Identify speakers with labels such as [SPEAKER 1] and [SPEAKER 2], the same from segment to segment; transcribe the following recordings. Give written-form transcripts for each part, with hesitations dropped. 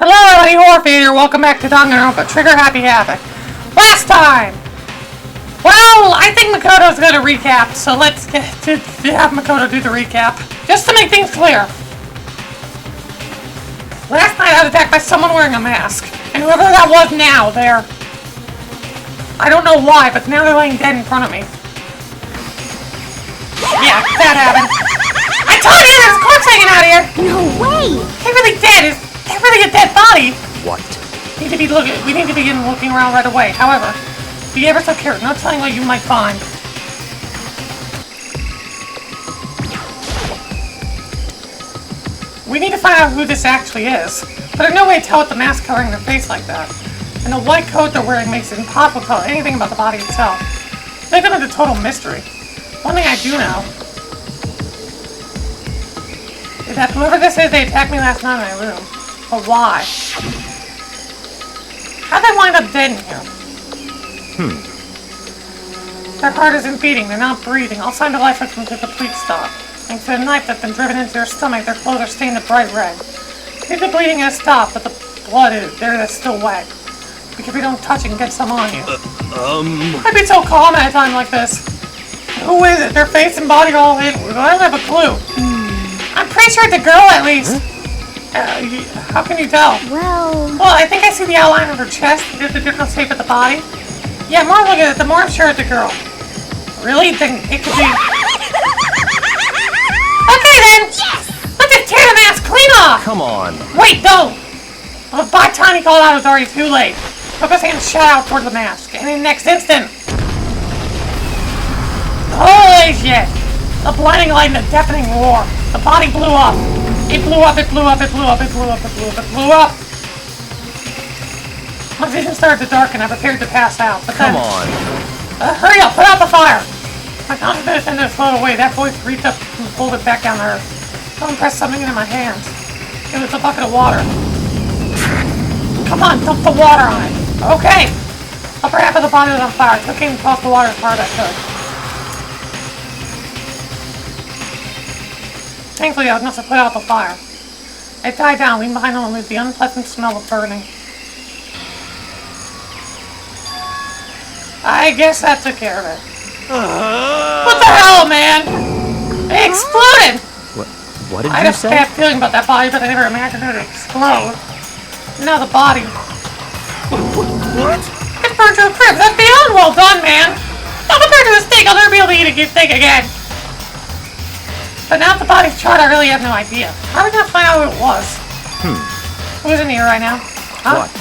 [SPEAKER 1] Hello, everybody, horror fan here. Welcome back to Danganronpa. Trigger Happy Havoc. Last time! Well, I think Makoto's going to recap, so let's have Makoto do the recap. Just to make things clear. Last night I was attacked by someone wearing a mask. And whoever that was now, I don't know why, but now they're laying dead in front of me. Yeah, that happened. I told you there's a corpse hanging out here!
[SPEAKER 2] No way!
[SPEAKER 1] They're really dead. They're really a dead body.
[SPEAKER 3] What?
[SPEAKER 1] We need to begin looking around right away. However, be ever so careful, not telling what you might find. We need to find out who this actually is. But there's no way to tell with the mask covering their face like that. And the white coat they're wearing makes it impossible to tell anything about the body itself. Leave them into total mystery. One thing I do know is that whoever this is, they attacked me last night in my room. But why? How'd they wind up dead in here? Their heart isn't beating, they're not breathing. All signs of life have come to a complete stop. Thanks to a knife that's been driven into their stomach, their clothes are stained a bright red. Maybe the bleeding has stopped, but the blood is there that's still wet. Because if you don't touch it and get some on you. I'd be so calm at a time like this. Who is it? Their face and body are all in. I don't have a clue. I'm pretty sure it's a girl at least. How can you tell?
[SPEAKER 2] Well,
[SPEAKER 1] I think I see the outline of her chest. There's a different shape of the body. Yeah, more I look at it, the more I'm sure it's a girl. Really? Then it could be... Okay then! Yes! Let's just tear the mask clean off!
[SPEAKER 3] Come on.
[SPEAKER 1] Wait, don't! Well, by the time he called out, it was already too late. Took his hand shot out toward the mask, and in the next instant... Holy shit! A blinding light and a deafening roar. The body blew up. It blew up, it blew up, it blew up, it blew up, it blew up, it blew up. My vision started to darken. I prepared to pass out, but then...
[SPEAKER 3] Come on.
[SPEAKER 1] Hurry up, put out the fire! My confidence ended to float away. That voice reached up and pulled it back down to earth. Someone pressed something into my hands. It was a bucket of water. Come on, dump the water on it. Okay. Upper half of the body was on fire. I took aim and tossed the water as hard as I could. Thankfully, I was enough to put out the fire. It died down, leaving behind only the unpleasant smell of burning. I guess that took care of it. What the hell, man? It exploded!
[SPEAKER 3] What did
[SPEAKER 1] I
[SPEAKER 3] you
[SPEAKER 1] had a
[SPEAKER 3] say?
[SPEAKER 1] bad feeling about that body, but I never imagined it to explode. Now the body.
[SPEAKER 3] What?
[SPEAKER 1] It's burned to a crisp. That's beyond well done, man. Not compared to a steak, I'll never be able to eat a good steak again. But now that the body's charred, I really have no idea. How are we gonna find out who it was? Who's in here right now? Huh?
[SPEAKER 3] What?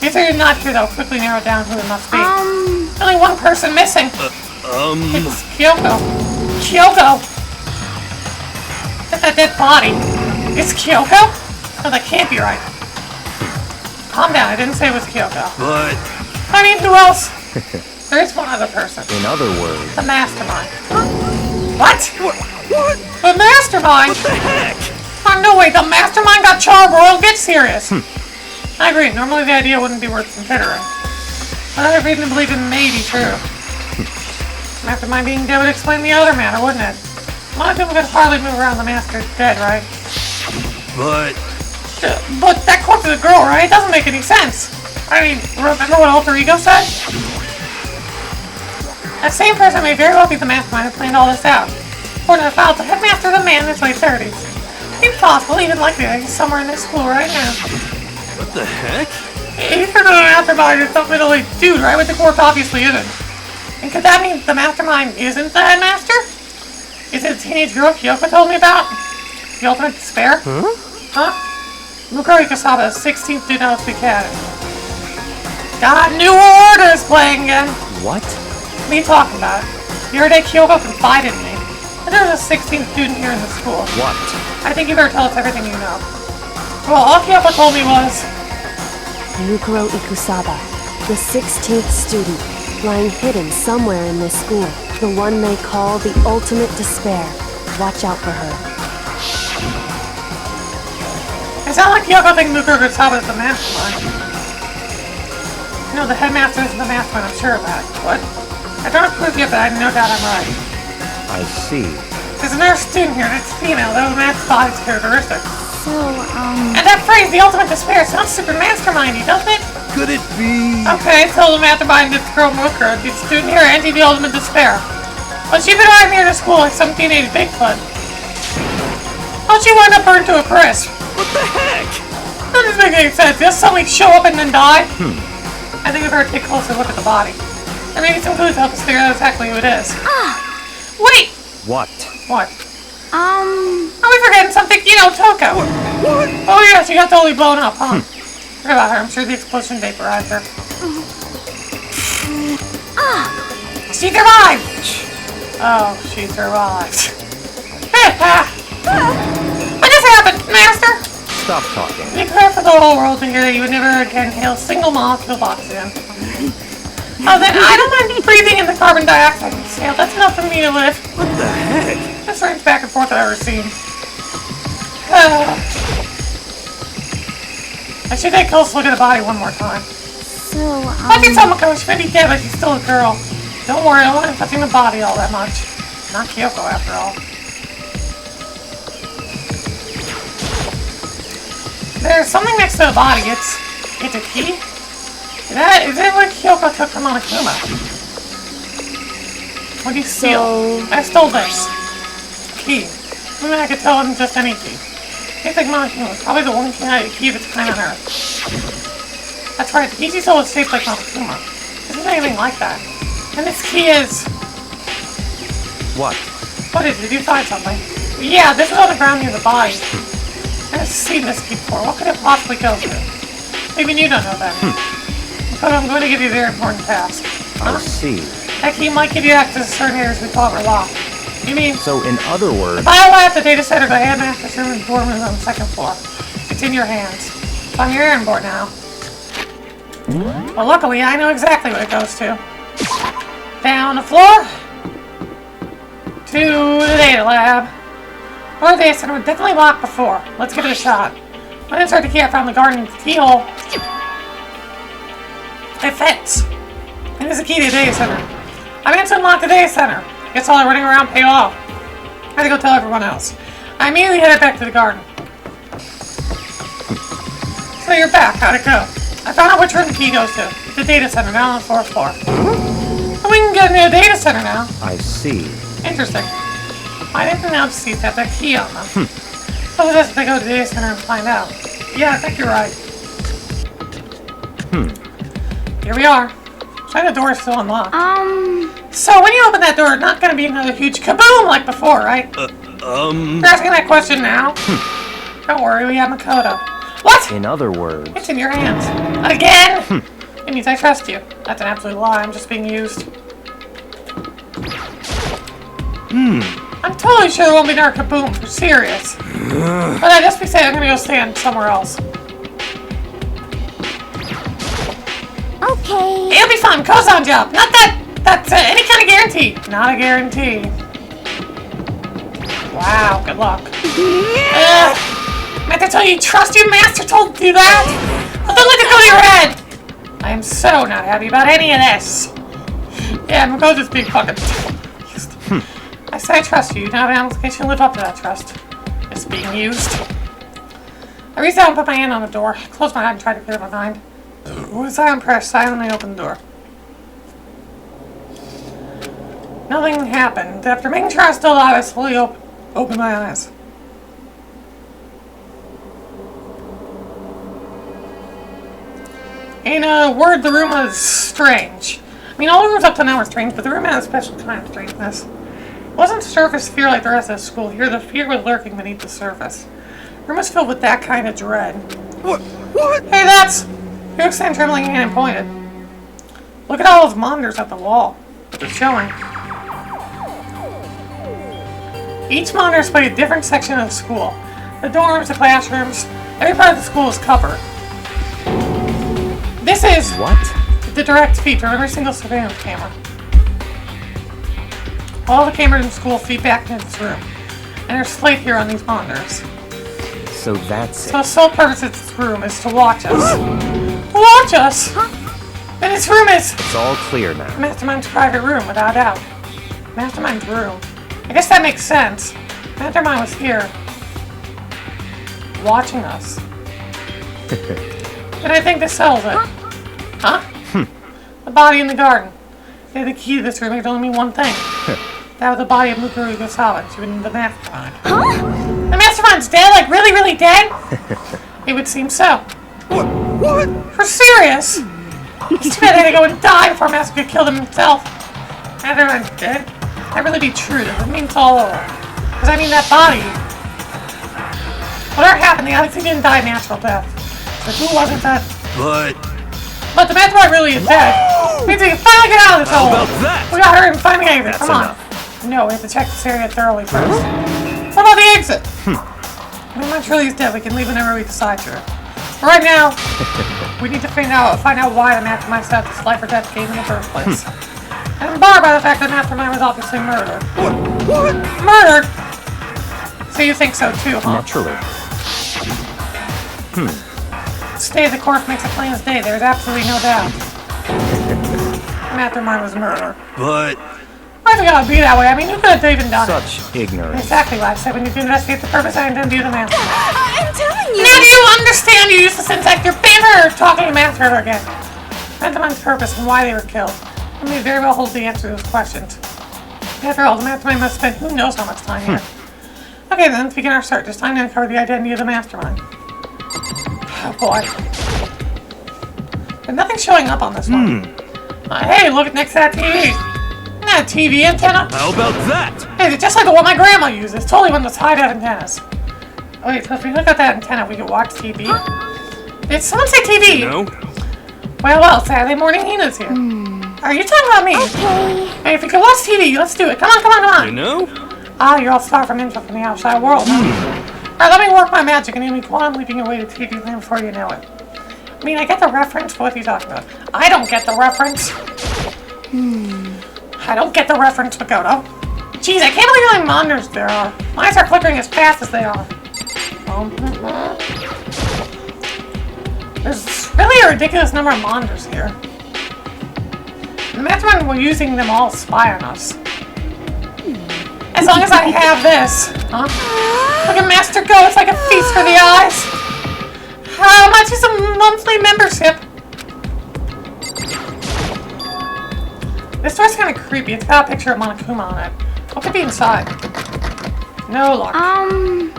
[SPEAKER 1] If you're not here, though, quickly narrow down who it must be. Only one person missing. It's Kyoko. Kyoko! That's a dead body. It's Kyoko? No, that can't be right. Calm down, I didn't say it was Kyoko.
[SPEAKER 3] But...
[SPEAKER 1] I mean, who else? There is one other person.
[SPEAKER 3] In other words...
[SPEAKER 1] The mastermind. What?
[SPEAKER 3] What?
[SPEAKER 1] The mastermind?
[SPEAKER 3] What the heck?
[SPEAKER 1] Oh, no way, the mastermind got charred, Royal. Get serious. I agree, normally the idea wouldn't be worth considering. But I have reason to believe it may be true. Mastermind being dead would explain the other matter, wouldn't it? A lot of people could hardly move around the master's dead, right?
[SPEAKER 3] But
[SPEAKER 1] that corpse is a girl, right? It doesn't make any sense. I mean, remember what Alter Ego said? That same person may very well be the mastermind who planned all this out. According to the files, the headmaster is a man in his late 30s. It's possible, even likely, that he's somewhere in this school right now.
[SPEAKER 3] what the heck?
[SPEAKER 1] He's heard of the mastermind is some middle-aged dude, right? Which the corpse obviously isn't. And could that mean the mastermind isn't the headmaster? Is it a teenage girl Kyoko told me about? The ultimate despair? Huh? Mukuro Ikasawa, 16th student out of the academy. God, New Order is playing again!
[SPEAKER 3] What?
[SPEAKER 1] What are you talking about? The other day Kyoko confided in me. And there was a 16th student here in the school.
[SPEAKER 3] What?
[SPEAKER 1] I think you better tell us everything you know. Well, all Kyoko told me was...
[SPEAKER 2] Mukuro Ikusaba, the 16th student, lying hidden somewhere in this school. The one they call the ultimate despair. Watch out for her.
[SPEAKER 1] It sounds like Kyoko thinks Mukuro Ikasawa is the mastermind. No, the headmaster isn't the mastermind, I'm sure of that. What? I don't have proof yet, but I have no doubt I'm right.
[SPEAKER 3] I see.
[SPEAKER 1] There's another student here, and it's female, though matches body's characteristics.
[SPEAKER 2] So,
[SPEAKER 1] And that phrase, the ultimate despair, sounds super mastermindy, doesn't it?
[SPEAKER 3] Could it be?
[SPEAKER 1] Okay, so the mastermind is girl Mooker. The student here, Anti the ultimate despair. But she's been arriving here to school like some teenage Bigfoot. How'd she wind up burned to a crisp?
[SPEAKER 3] What the heck?
[SPEAKER 1] That doesn't make any sense. Just suddenly show up and then die? I think we better take a closer look at the body. There may be some clues to help us figure out exactly who it is. Wait!
[SPEAKER 3] What?
[SPEAKER 1] What? Are we forgetting something? You know, Toko.
[SPEAKER 3] What?
[SPEAKER 1] Oh yeah, she got totally blown up, huh? Forget about her. I'm sure the explosion vaporized her. She survived! Oh, she survived. What just happened, Master?
[SPEAKER 3] Stop talking.
[SPEAKER 1] Be clear for the whole world to hear that you would never again inhale a single molecule of oxygen. Oh, then I don't mind breathing in the carbon dioxide exhale. That's enough for me to live.
[SPEAKER 3] What the heck?
[SPEAKER 1] That's range back and forth I've ever seen. I should take a close look at the body one more time. Like you told Mako, she may be dead, but she's still a girl. Don't worry, I wasn't touching the body all that much. Not Kyoko, after all. There's something next to the body. It's a key? Is it what Kyoko took from Monokuma? What do you steal? I stole this. Key. Maybe I could tell him just any key. It's like Monokuma. Probably the one key of its kind on Earth. That's right, the key she stole is shaped like Monokuma. Isn't anything like that. And this key is...
[SPEAKER 3] What?
[SPEAKER 1] What is it? Did you find something? Yeah, this is on the ground near the body. I've seen this key before. What could it possibly go to? Maybe you don't know that. But I'm going to give you a very important task.
[SPEAKER 3] I see.
[SPEAKER 1] That key might give you access to certain areas we thought were locked. You mean...
[SPEAKER 3] So, in other words...
[SPEAKER 1] The biolab, the data center, the headmaster's room, and dorm room on the second floor. It's in your hands. So I'm your errand board now. Well, luckily, I know exactly what it goes to. Down the floor. To the data lab. Well, the data center was definitely locked before. Let's give it a shot. When I insert the key, I found the garden keyhole. It fits. And it's the key to the data center. I meant to unlock the data center. Guess all the running around paid off. I had to go tell everyone else. I immediately headed back to the garden. So you're back. How'd it go? I found out which room the key goes to. The data center, down on the 4th floor. So we can get into the data center now.
[SPEAKER 3] I see.
[SPEAKER 1] Interesting. I didn't know seats have that key on them. So I guess if they go to the data center and find out. Yeah, I think you're right. Here we are. Try the door is still unlocked. So when you open that door, it's not going to be another huge kaboom like before, right? You're asking that question now? Don't worry, we have Makoto. What?
[SPEAKER 3] In other words...
[SPEAKER 1] It's in your hands. Again? It means I trust you. That's an absolute lie. I'm just being used. I'm totally sure there won't be another kaboom. For serious. But I just be saying I'm going to go stand somewhere else.
[SPEAKER 2] Okay.
[SPEAKER 1] It'll be fun. Kozan job. Not that's any kind of guarantee. Not a guarantee. Wow. Good luck. Meant to tell you trust your master told you that? But don't let it go to your head. I am so not happy about any of this. Yeah, I'm going to just being fucking... I say I trust you. You now have an obligation to live up to that trust. It's being used. I reached out and put my hand on the door. I closed my eye and tried to clear my mind. With silent prayer, silently opened the door. Nothing happened. After making sure I was still alive, I slowly opened my eyes. In a word, the room was strange. I mean, all the rooms up to now were strange, but the room had a special kind of strangeness. It wasn't surface fear like the rest of the school. Here, the fear was lurking beneath the surface. The room was filled with that kind of dread.
[SPEAKER 3] What?
[SPEAKER 1] Hey, that's... He stand trembling hand and pointed. Look at all those monitors at the wall. They're showing. Each monitor displayed a different section of the school. The dorms, the classrooms, every part of the school is covered. This is...
[SPEAKER 3] What?
[SPEAKER 1] The direct feed from every single surveillance camera. All the cameras in the school feed back into this room. And they're displayed here on these monitors.
[SPEAKER 3] So that's
[SPEAKER 1] So the sole purpose of this room is to watch us. Watch us! And this room is...
[SPEAKER 3] It's all clear now.
[SPEAKER 1] Mastermind's private room, without a doubt. Mastermind's room. I guess that makes sense. Mastermind was here. watching us. And I think this settles it. Huh? The body in the garden. They had the key to this room. It could only mean one thing. That was the body of Mukuru Igusawa. She was the mastermind. The mastermind's dead? Like, really, really dead? It would seem so.
[SPEAKER 4] What?
[SPEAKER 1] For serious? It's too bad they had to go and die before Master could kill them himself. Mastermind's dead? That really be true. That means it's all over. Because, I mean, that body... Whatever happened, they obviously didn't die a natural death. But who wasn't that? But the mastermind really is dead. Means we can finally get out of this hole.
[SPEAKER 4] How about that?
[SPEAKER 1] We gotta hurry and find the exit.
[SPEAKER 3] That's
[SPEAKER 1] Come on. No, we have to check this area thoroughly first. What about the exit? When much really is dead, we can leave whenever we decide to. Right now, we need to find out why the mastermind set this life or death game in the first place. And barred by the fact that the mastermind was obviously murdered.
[SPEAKER 4] What?
[SPEAKER 1] Murdered? So you think so too, huh?
[SPEAKER 3] Naturally.
[SPEAKER 1] Stay the course makes it plain as day. There's absolutely no doubt. The mastermind was murdered.
[SPEAKER 4] But...
[SPEAKER 1] Why's it gotta be that way? I mean, who could have even done it?
[SPEAKER 3] Such ignorance.
[SPEAKER 1] Exactly what I said. We need to investigate the purpose and then do the mastermind.
[SPEAKER 2] I'm telling you!
[SPEAKER 1] Now do you understand, you useless insect? You're bitter talking to Master again. Mastermind's purpose and why they were killed. I may very well hold the answer to those questions. After all, the mastermind must spend who knows how much time here. Okay, then let's begin our search. It's time to uncover the identity of the mastermind. Oh boy. There's nothing showing up on this one. Hey, look next to that TV. Isn't that a TV antenna?
[SPEAKER 4] How about that?
[SPEAKER 1] Hey, it's just like the one my grandma uses. Totally one of those high-def antennas. Oh wait, so if we look at that antenna, we can watch TV? Did someone say TV?
[SPEAKER 4] No?
[SPEAKER 1] Well, Saturday morning Hina's here. Are you talking about me?
[SPEAKER 2] Okay.
[SPEAKER 1] Hey, if we can watch TV, let's do it. Come on.
[SPEAKER 4] You know?
[SPEAKER 1] Ah, you're all far from info from the outside world, huh? Alright, let me work my magic and enemy quantum leaping your way to TV land before you know it. I mean, I get the reference, but what are you talking about? I don't get the reference. I don't get the reference, Makoto. Jeez, I can't believe how many monitors there are. Mine are flickering as fast as they are. There's really a ridiculous number of monitors here. The mastermind were using them all to spy on us. As long as I have this. Huh? Look at Master go, it's like a feast for the eyes. How much is a monthly membership? This door's kind of creepy. It's got a picture of Monokuma on it. What could be inside? No luck.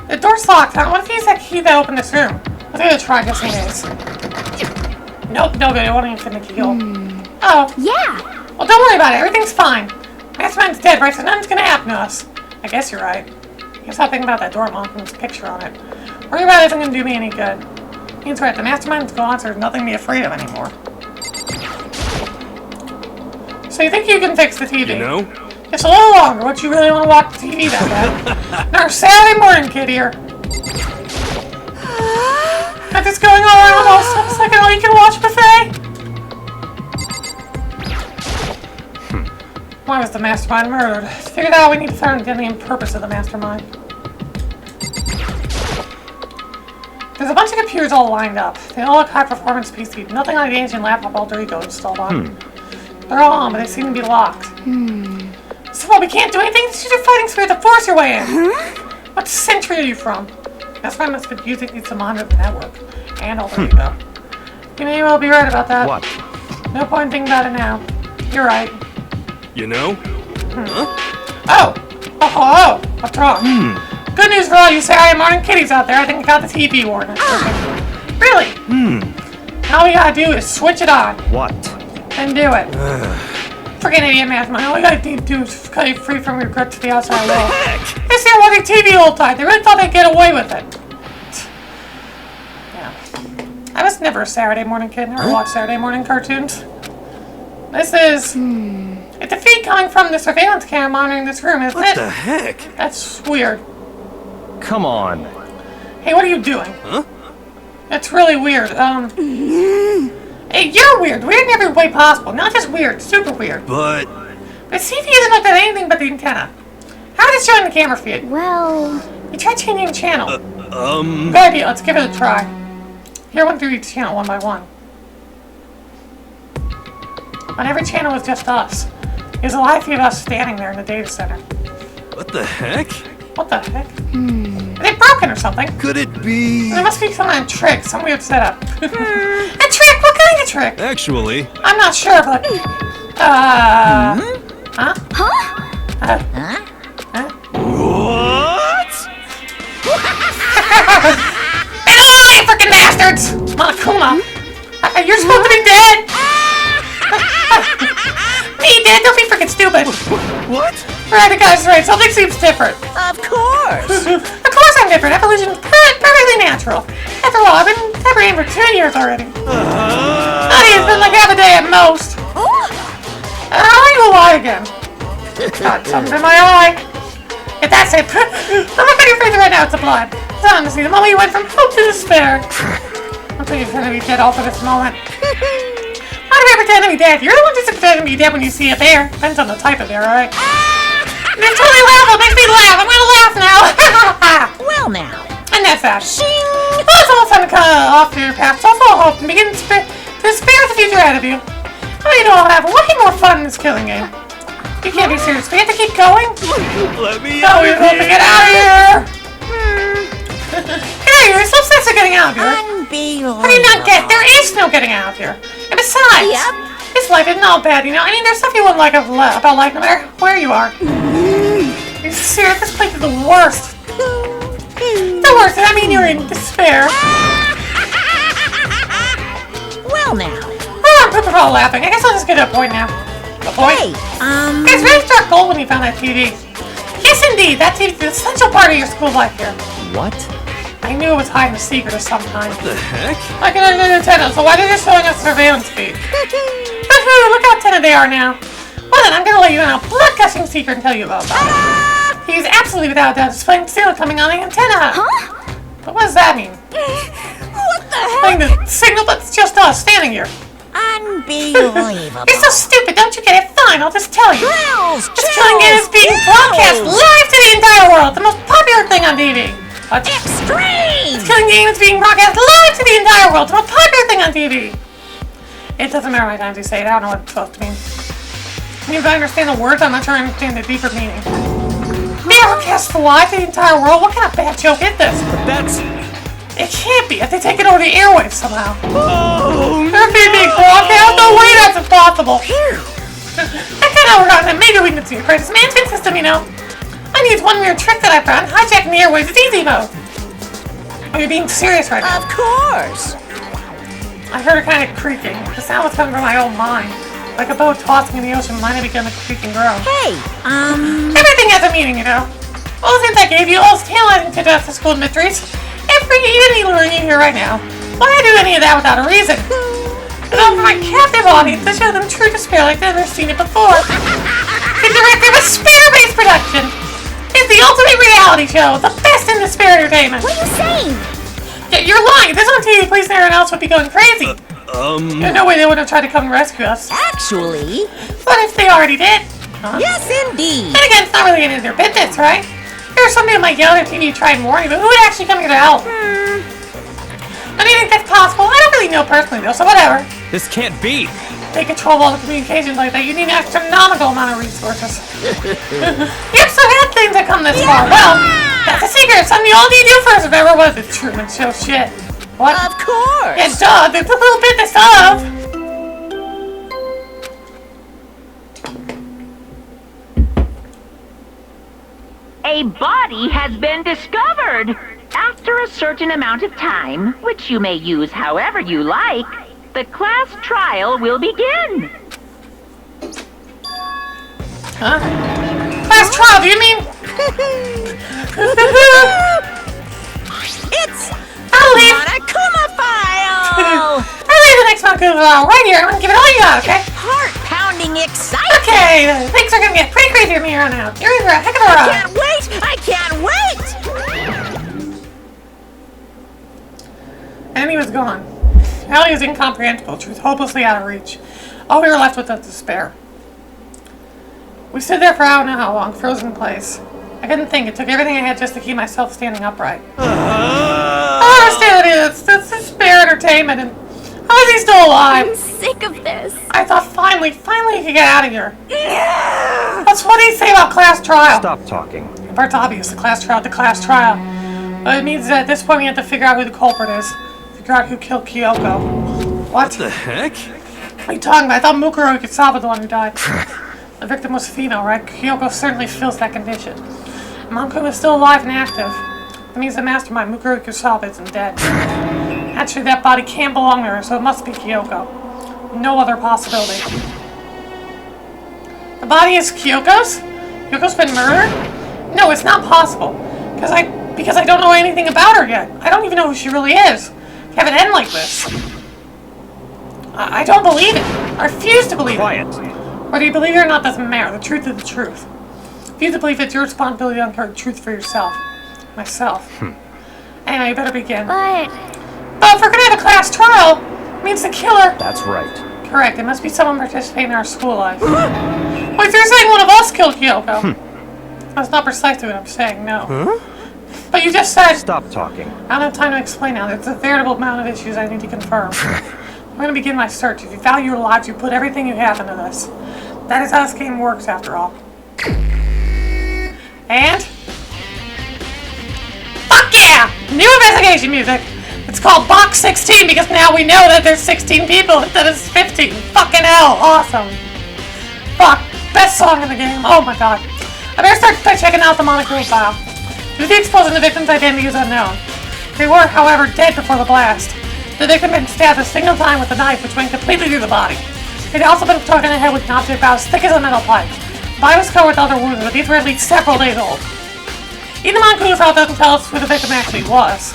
[SPEAKER 1] The door's locked. What if he used that key that opened this room? Let's give it a try just in case. Nope, no good. It won't even fit in the keyhole. Oh.
[SPEAKER 2] Yeah.
[SPEAKER 1] Well, don't worry about it. Everything's fine. Mastermind's dead, right? So nothing's gonna happen to us. I guess you're right. I guess I'll think about that door with Monokuma's picture on it. Worry about it isn't gonna do me any good. He's right. The mastermind's gone, so there's nothing to be afraid of anymore. So you think you can fix the TV?
[SPEAKER 4] You know?
[SPEAKER 1] Just a little longer. What, you really want to watch the TV that bad? Our Saturday morning kid here. Got this going on around almost. Looks like an all-you-can-watch buffet. Why was the mastermind murdered? Figured out we need to find the identity and purpose of the mastermind. There's a bunch of computers all lined up. They all look high-performance PC. Nothing like the ancient laptop alter ego installed on. They're all on, but they seem to be locked. So what, we can't do anything? This is your fighting spirit to force your way in. What century are you from? Mastermind must have been using to monitor the network. And alter ego. You may well be right about that.
[SPEAKER 3] What?
[SPEAKER 1] No point thinking about it now. You're right.
[SPEAKER 4] You know?
[SPEAKER 1] Oh! What's wrong? Good news for all you Saturday morning kiddies out there. I think I got the TV warning. Really? All we gotta do is switch it on.
[SPEAKER 3] What?
[SPEAKER 1] And do it. Freaking idiot mastermind. All we gotta do is cut you free from your grip to the outside world.
[SPEAKER 4] Heck!
[SPEAKER 1] They see watching TV all the time. They really thought they'd get away with it. Yeah. I was never a Saturday morning kid. Never watched Saturday morning cartoons. This is... It's a feed coming from the surveillance camera monitoring this room, isn't it?
[SPEAKER 4] What the heck?
[SPEAKER 1] That's weird.
[SPEAKER 3] Come on.
[SPEAKER 1] Hey, what are you doing?
[SPEAKER 4] Huh?
[SPEAKER 1] That's really weird. Hey, you're weird. Weird in every way possible. Not just weird, super weird.
[SPEAKER 4] But...
[SPEAKER 1] The CV isn't hooked at anything but the antenna. How is it showing the camera feed?
[SPEAKER 2] Well...
[SPEAKER 1] You tried changing the channel.
[SPEAKER 4] Good
[SPEAKER 1] Good idea. Let's give it a try. Here, went through each channel one by one. On every channel was just us. There's a live feed of us standing there in the data center.
[SPEAKER 4] What the heck?
[SPEAKER 1] What the heck? Are they broken or something?
[SPEAKER 4] Could it be...
[SPEAKER 1] There must be some kind of trick, some weird setup. A trick? What kind of trick?
[SPEAKER 4] Actually...
[SPEAKER 1] I'm not sure, but... Huh?
[SPEAKER 4] What?
[SPEAKER 1] Get away, frickin' bastards! Monokuma! You're supposed to be dead! Me dead? Don't be frickin' stupid!
[SPEAKER 4] What?
[SPEAKER 1] Right, the guy's right. Something seems different.
[SPEAKER 5] Of course.
[SPEAKER 1] Of course I'm different. Evolution's perfectly natural. After all, I've been hibernating for 2 years already. Honey, it's been like half a day at most. How are you alive again? Got something in my eye. If that's it, I'm looking at your face right now. It's a blood. It's honestly the moment you went from hope to despair. I'm pretty sure to be dead all for this moment. Why do I pretend to be dead? You're the one who's pretending to be dead when you see a bear. Depends on the type of bear, alright? It's totally laughable. It makes me laugh. I'm gonna laugh now.
[SPEAKER 5] Well now.
[SPEAKER 1] And that's that. Well, it's almost time to cut off your path. So full of hope and begin to spare the future ahead of you. Oh, you know, I'll have way more fun in this killing game. You can't be serious. We have to keep going.
[SPEAKER 4] Let me
[SPEAKER 1] No,
[SPEAKER 4] out
[SPEAKER 1] we're
[SPEAKER 4] of
[SPEAKER 1] supposed to
[SPEAKER 4] here.
[SPEAKER 1] get out of here. Get out of here. There's no sense of getting out of here.
[SPEAKER 5] Unbelievable.
[SPEAKER 1] How do you not get? There is no getting out of here. And besides, this life isn't all bad, you know. I mean, there's stuff you wouldn't like about life, no matter where you are. You're serious? This place is the worst. The worst, and I mean you're in despair.
[SPEAKER 5] Well now.
[SPEAKER 1] Oh, I'm pooping all laughing. I guess I'll just get to a point now. A point?
[SPEAKER 5] Hey,
[SPEAKER 1] It's very struck gold when you found that TV. Yes, indeed. That TV is an essential part of your school life here.
[SPEAKER 3] What?
[SPEAKER 1] I knew it was hiding a secret of some kind.
[SPEAKER 4] The heck?
[SPEAKER 1] Like an antenna, so why did you showing us surveillance feed? Look how attentive they are now. Well then, I'm gonna let you in on a blood-gushing secret and tell you about that. He's absolutely without doubt displaying signal coming on the antenna.
[SPEAKER 5] Huh?
[SPEAKER 1] But what does that mean?
[SPEAKER 5] What the heck?
[SPEAKER 1] Displaying the signal, but it's just us standing here.
[SPEAKER 5] Unbelievable.
[SPEAKER 1] You're so stupid, don't you get it? Fine, I'll just tell you.
[SPEAKER 5] Chills,
[SPEAKER 1] This killing game is being broadcast live to the entire world. The most popular thing on TV. What?
[SPEAKER 5] Extreme.
[SPEAKER 1] This killing game is being broadcast live to the entire world. The most popular thing on TV. It doesn't matter how many times you say it. I don't know what it's supposed to mean. I mean, if I understand the words, I'm not sure I understand the deeper meaning. Broadcast live to the entire world? What kind of bad joke is this?
[SPEAKER 4] That's...
[SPEAKER 1] It can't be. If they take it over the airwaves somehow.
[SPEAKER 4] Oh,
[SPEAKER 1] There'd be a big broadcast? No way that's impossible. I kind of forgot that maybe we can see a crisis management system, you know. I need one weird trick that I found. Hijacking the airwaves. It's easy mode. Oh, you're being serious right now.
[SPEAKER 5] Of course.
[SPEAKER 1] I heard it kind of creaking. The sound was coming from my own mind. Like a boat tossing in the ocean, mine had begun to creak and groan.
[SPEAKER 5] Hey,
[SPEAKER 1] Everything has a meaning, you know. All the things I gave you, all this tantalizing to death to school mysteries. Any luring you here right now. Why I do any of that without a reason? And all for my captive audience to show them true despair like they've never seen it before. The director of a Spare-based production is the ultimate reality show, the best in despair entertainment.
[SPEAKER 5] what are you saying?
[SPEAKER 1] Yeah, you're lying. If this on TV, please, and everyone else would be going crazy. There's no way they would have tried to come and rescue us.
[SPEAKER 5] Actually,
[SPEAKER 1] But if they already did. Huh?
[SPEAKER 5] yes indeed.
[SPEAKER 1] And again, it's not really any of their business, right? There's somebody on my yell at TV tried warning, but who would actually come here to help? I do you think that's possible? I don't really know personally, though, so whatever.
[SPEAKER 3] This can't be.
[SPEAKER 1] They control all the communications like that. You need an astronomical amount of resources. Yep, so had things that come this far. Well, that's a secret. It's something you all need to do first if ever was the Truman Show shit. What?
[SPEAKER 5] Of course.
[SPEAKER 1] Yeah, duh. There's a little business of.
[SPEAKER 6] A body has been discovered. After a certain amount of time, which you may use however you like, the class trial will begin.
[SPEAKER 1] Huh? Class trial, do you mean?
[SPEAKER 5] It's
[SPEAKER 1] I'll leave.
[SPEAKER 5] Monokuma file.
[SPEAKER 1] I'll leave the next one right here. I'm gonna give it all you got, okay?
[SPEAKER 5] Heart-pounding excitement.
[SPEAKER 1] Okay, things are gonna get pretty crazy from here on out. You're in for a heck of a ride.
[SPEAKER 5] Can't wait. I can't wait.
[SPEAKER 1] And he was gone. Reality was incomprehensible, truth hopelessly out of reach. All we were left with was despair. We stood there for I don't know how long, frozen in place. I couldn't think. It took everything I had just to keep myself standing upright. I understand it is. It's despair entertainment, and how is he still alive?
[SPEAKER 2] I'm sick of this.
[SPEAKER 1] I thought finally he could get out of here. That's what do you say about class trial?
[SPEAKER 3] Stop talking.
[SPEAKER 1] Part's obvious. The class trial. But it means that at this point we have to figure out who the culprit is. Figure out who killed Kyoko. What?
[SPEAKER 4] What the heck?
[SPEAKER 1] What are you talking about? I thought Mukuro Ikusaba was the one who died. The victim was female, right? Kyoko certainly fills that condition. Monkuma is still alive and active. That means the mastermind, Mukuro Ikusaba, isn't dead. Actually, that body can't belong to her, so it must be Kyoko. No other possibility. The body is Kyoko's? Kyoko's been murdered? No, it's not possible. Because I don't know anything about her yet. I don't even know who she really is. To have it end like this. I don't believe it. I refuse to believe
[SPEAKER 3] Quiet.
[SPEAKER 1] it. Whether you believe it or not doesn't matter. The truth is the truth. Refuse to believe it's your responsibility to uncover the truth for yourself. Myself. Anyway, you better begin.
[SPEAKER 5] But
[SPEAKER 1] But if we're gonna have a class trial, it means the killer.
[SPEAKER 3] That's right.
[SPEAKER 1] Correct. It must be someone participating in our school life. Wait, you're saying one of us killed Kyoko? That's not precisely what I'm saying, no.
[SPEAKER 4] Huh?
[SPEAKER 1] But you just said...
[SPEAKER 3] Stop talking.
[SPEAKER 1] I don't have time to explain now. There's a veritable amount of issues I need to confirm. I'm going to begin my search. If you value your lives, you put everything you have into this. That is how this game works, after all. And... Fuck yeah! New investigation music! It's called Box 16 because now we know that there's 16 people instead of 15. Fucking hell! Awesome! Fuck! Best song in the game. Oh my god. I better start checking out the Monochrome file. Due to the explosion, the victim's identity is unknown. They were, however, dead before the blast. The victim had been stabbed a single time with a knife, which went completely through the body. He'd also been struck in the head with an object about as thick as a metal pipe. The body was covered with other wounds, but these were at least several days old. Even the Monku's file doesn't tell us who the victim actually was.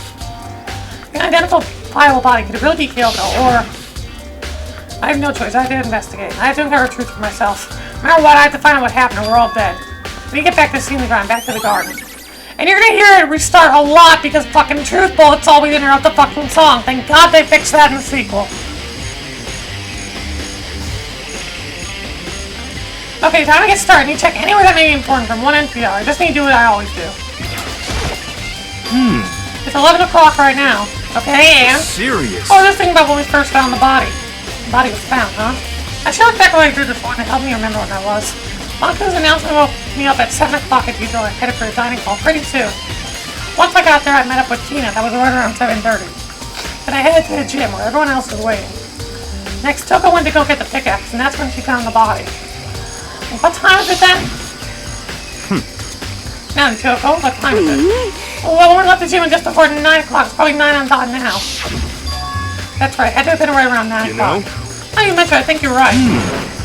[SPEAKER 1] The identifiable body could really be Kyoko, or... I have no choice. I have to investigate. I have to uncover the truth for myself. No matter what, I have to find out what happened, or we're all dead. We get back to the scene of the crime, back to the garden. And you're gonna hear it restart a lot because fucking truth bullets always interrupt the fucking song. Thank God they fixed that in the sequel. Okay, time to get started. You check anywhere that may be important from one end to the other. I just need to do what I always do. It's 11 o'clock right now. Okay, and...
[SPEAKER 4] Serious?
[SPEAKER 1] Oh, just think about when we first found the body. The body was found, huh? I should look back what I did before and help me remember what that was. Monku's announcement woke me up at 7 o'clock at usual. I headed for a dining hall pretty soon. Once I got there, I met up with Tina. That was right around 7:30. Then I headed to the gym where everyone else was waiting. Next, Toko went to go get the pickaxe, and that's when she found the body. And what time is it then? Now, Toko, what time is it? Well, we left the gym just before 9 o'clock. It's probably 9 on dot now. That's right. I had to have been right around 9 o'clock. Oh, you mentioned, I think you're right.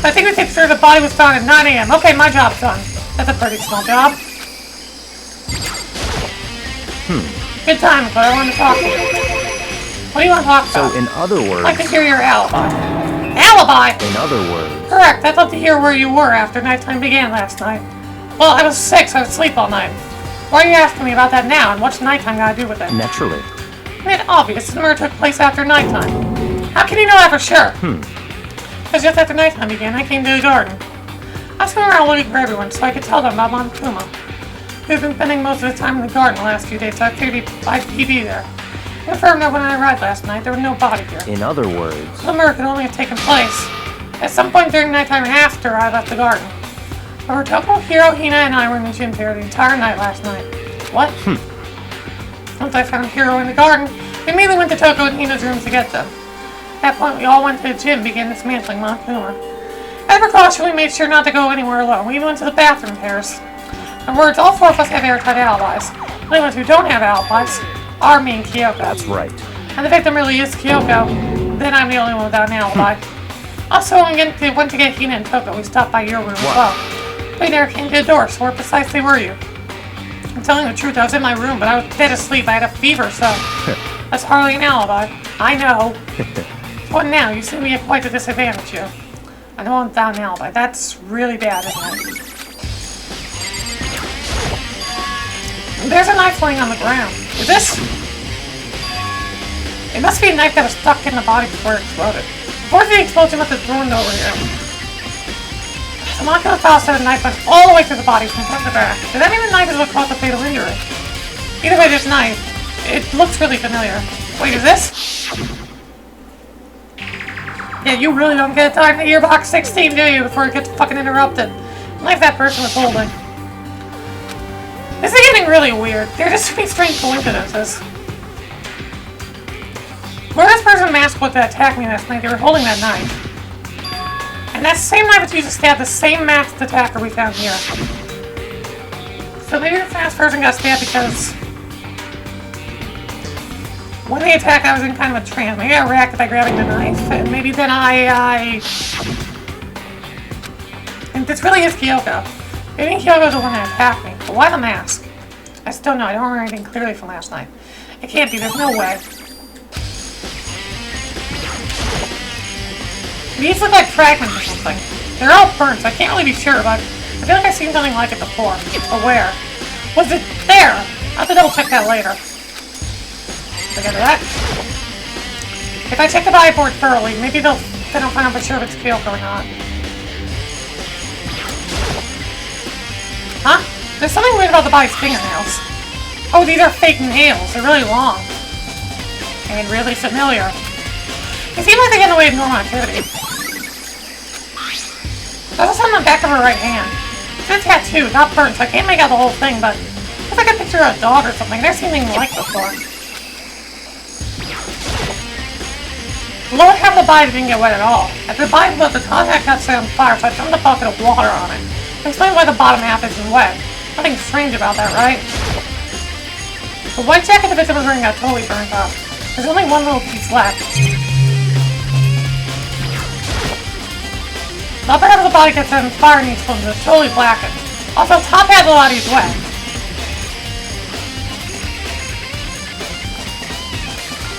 [SPEAKER 1] I think we take sure the body was found at 9 a.m. Okay, my job's done. That's a pretty small job. Good time, but I want to talk to you. What do you want to talk about?
[SPEAKER 3] So, in other
[SPEAKER 1] I'd
[SPEAKER 3] words...
[SPEAKER 1] like to hear your alibi. Alibi?
[SPEAKER 3] In other words...
[SPEAKER 1] Correct. I'd love to hear where you were after nighttime began last night. Well, I was sick, so I would sleep all night. Why are you asking me about that now, and what's nighttime got to do with it?
[SPEAKER 3] Naturally.
[SPEAKER 1] It's obvious. The murder took place after nighttime. How can you know that for sure? Because just after nighttime began, I came to the garden. I was going around looking for everyone so I could tell them about Monokuma. He's been spending most of his time in the garden the last few days, so I figured he'd be there. I confirmed that when I arrived last night, there was no body here.
[SPEAKER 3] In other words...
[SPEAKER 1] The murder could only have taken place at some point during nighttime after I left the garden. However, Toko, Hiro, Hina, and I were in the gym here the entire night last night. What? Once I found Hiro in the garden, we immediately went to Toko and Hina's rooms to get them. At that point, we all went to the gym and began dismantling Monokuma. As a precaution, we made sure not to go anywhere alone. We even went to the bathroom pairs. In other words, all four of us have airtight alibis. The only ones who don't have alibis are me and Kyoko.
[SPEAKER 3] That's right.
[SPEAKER 1] And the victim really is Kyoko. Then I'm the only one without an alibi. Also, when we went to get Hina and Toko, we stopped by your room as well. We never came to the door, so where precisely were you? I'm telling the truth, I was in my room, but I was dead asleep. I had a fever, so that's hardly an alibi. I know. What now? You seem to be at quite a disadvantage here. I know I'm without an alibi. That's really bad, isn't it? There's a knife laying on the ground. Is this? It must be a knife that was stuck in the body before it exploded. Before the explosion, must have thrown it over here. The Monokuma file said the knife went all the way through the body from front to back. Does that mean the knife is what caused the fatal injury? Either way, this knife, it looks really familiar. Wait, is this? Yeah, you really don't get time to hear box 16, do you, before it gets fucking interrupted? The knife that person was holding. This is getting really weird. There just should be strange coincidences. Where this person masked what to attack me last night, they were holding that knife. And that same knife was used to stab the same masked attacker we found here. So maybe the fast person got stabbed because when they attacked, I was in kind of a trance. Maybe I reacted by grabbing the knife, and maybe then and this really is Kyoko. I think Kyoko's the one that attacked me, but why the mask? I still don't know. I don't remember anything clearly from last night. It can't be. There's no way. These look like fragments or something. They're all burnt, so I can't really be sure, but I feel like I've seen something like it before. But where? Was it there? I'll have to double check that later. Look at that. If I check the body board thoroughly, maybe they don't find out for sure if it's Kyoko or not. Huh? There's something weird about the body's fingernails. Oh, these are fake nails. They're really long. And really familiar. They seem like they get in the way of normal activity. There's also on the back of her right hand. It's a tattoo, not burnt, so I can't make out the whole thing, but it's like a picture of a dog or something. I've never seen anything like before. The lower half of the body didn't get wet at all. At the body below, the top half got set on fire, so I dumped a bucket of water on it. That explains why the bottom half isn't wet. Nothing strange about that, right? The white jacket the victim was wearing got totally burnt up. There's only one little piece left. The upper half of the body gets set on fire and each one is totally blackened. Also, the top half of the body is wet.